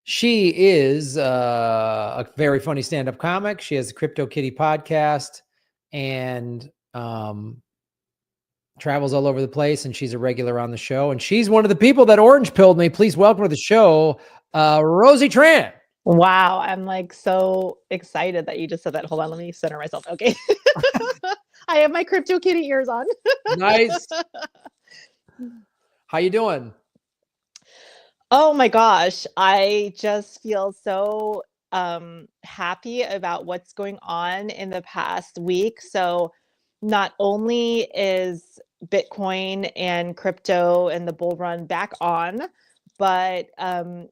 She is a very funny stand-up comic. She has a Crypto Kitty podcast and travels all over the place, and she's a regular on the show. And she's one of the people that orange pilled me. Please welcome to the show, Rosie Tran. Wow, I'm like so excited that you just said that. Hold on, let me center myself. Okay. I have my Crypto Kitty ears on. Nice. How you doing? Oh my gosh, I just feel so happy about what's going on in the past week. So not only is Bitcoin and crypto and the bull run back on, but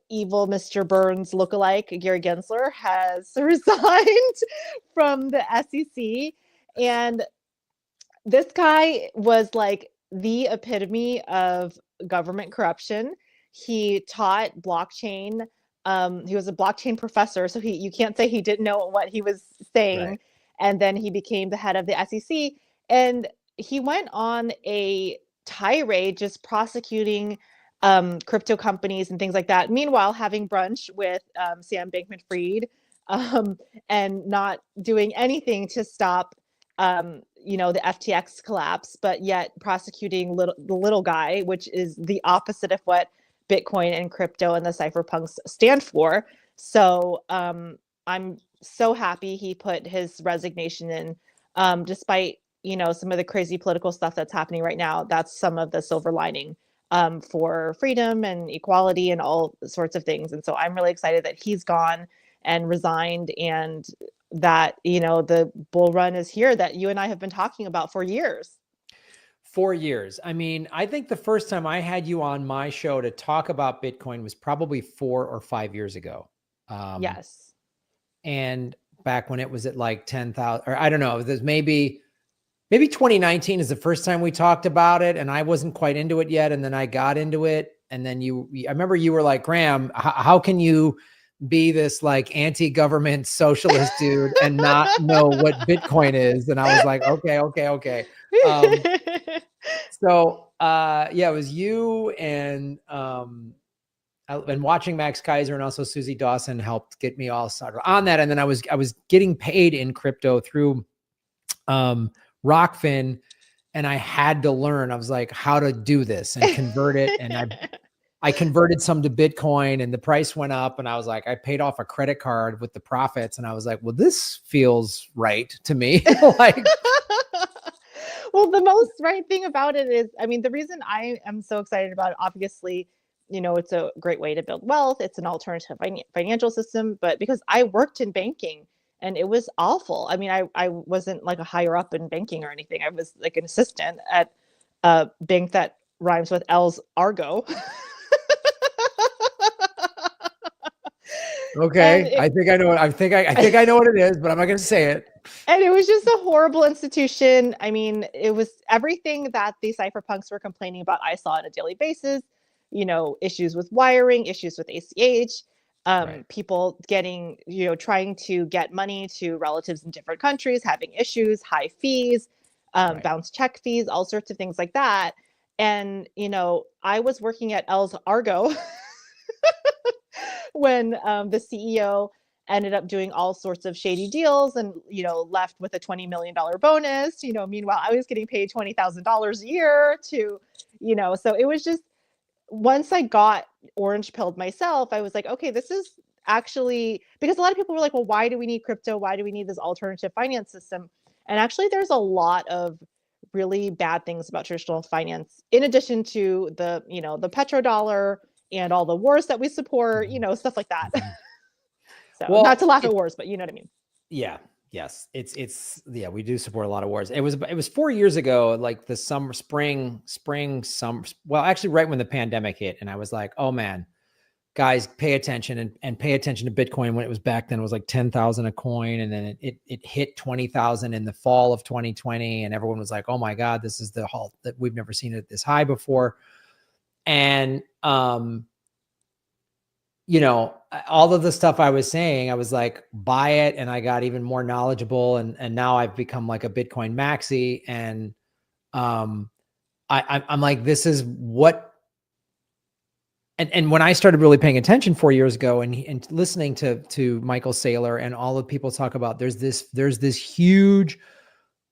evil Mr. Burns lookalike Gary Gensler has resigned from the SEC. And this guy was like the epitome of government corruption. He taught blockchain. He was a blockchain professor, so you can't say he didn't know what he was saying. Right. And then he became the head of the SEC, and he went on a tirade just prosecuting crypto companies and things like that. Meanwhile, having brunch with Sam Bankman-Fried and not doing anything to stop the FTX collapse, but yet prosecuting the little guy, which is the opposite of what Bitcoin and crypto and the cypherpunks stand for. So I'm so happy he put his resignation in, despite some of the crazy political stuff that's happening right now. That's some of the silver lining for freedom and equality and all sorts of things. And so I'm really excited that he's gone and resigned, and that the bull run is here that you and I have been talking about for years. 4 years. I mean, I think the first time I had you on my show to talk about Bitcoin was probably 4 or 5 years ago. Yes. And back when it was at like 10,000, or I don't know, there's maybe 2019 is the first time we talked about it, and I wasn't quite into it yet. And then I got into it. And then I remember you were like, Graham, how can you be this like anti-government socialist dude and not know what Bitcoin is? And I was like, okay. So it was you and watching Max Kaiser and also Susie Dawson helped get me all started on that. And then I was getting paid in crypto through Rockfin, and I had to learn. I was like, how to do this and convert it. And I converted some to Bitcoin, and the price went up, and I was like, I paid off a credit card with the profits. And I was like, well, this feels right to me. Like, well, the most right thing about it is, I mean, the reason I am so excited about it, obviously, it's a great way to build wealth. It's an alternative financial system, but because I worked in banking and it was awful. I mean, I wasn't like a higher up in banking or anything. I was like an assistant at a bank that rhymes with L's Argo. Okay, I think I know what it is, but I'm not going to say it. And it was just a horrible institution. I mean, it was everything that the cypherpunks were complaining about. I saw on a daily basis, issues with wiring, issues with ACH, right. People getting, trying to get money to relatives in different countries, having issues, high fees, right. Bounce check fees, all sorts of things like that. And, I was working at L's Argo when the CEO ended up doing all sorts of shady deals and, left with a $20 million bonus. Meanwhile, I was getting paid $20,000 a year to, so it was just, once I got orange pilled myself, I was like, okay, this is actually, because a lot of people were like, well, why do we need crypto? Why do we need this alternative finance system? And actually, there's a lot of really bad things about traditional finance, in addition to the, the petrodollar and all the wars that we support, stuff like that. So well, not to laugh at wars, but you know what I mean? Yeah. Yes. It's we do support a lot of wars. It was 4 years ago, like the spring, well, actually right when the pandemic hit. And I was like, oh man, guys, pay attention and pay attention to Bitcoin. When it was back then, it was like 10,000 a coin. And then it hit 20,000 in the fall of 2020. And everyone was like, oh my God, this is the halt that we've never seen it this high before. And, all of the stuff I was saying, I was like, buy it. And I got even more knowledgeable. And now I've become like a Bitcoin maxi. And I'm like, this is what and when I started really paying attention 4 years ago and listening to Michael Saylor and all the people talk about there's this huge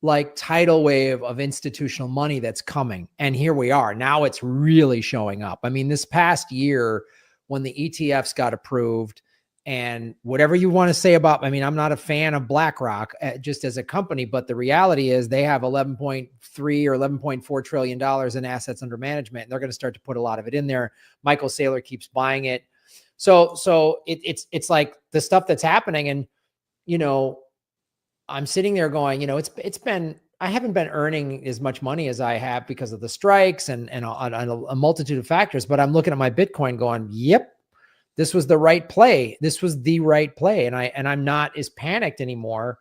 like tidal wave of institutional money that's coming. And here we are. Now it's really showing up. I mean, this past year when the ETFs got approved and whatever you want to say about, I mean, I'm not a fan of BlackRock just as a company, but the reality is they have 11.3 or $11.4 trillion in assets under management. And they're going to start to put a lot of it in there. Michael Saylor keeps buying it. So it's like the stuff that's happening. And, you know, I'm sitting there going, you know, I haven't been earning as much money as I have because of the strikes and a multitude of factors, but I'm looking at my Bitcoin going, yep, this was the right play. This was the right play. And I'm not as panicked anymore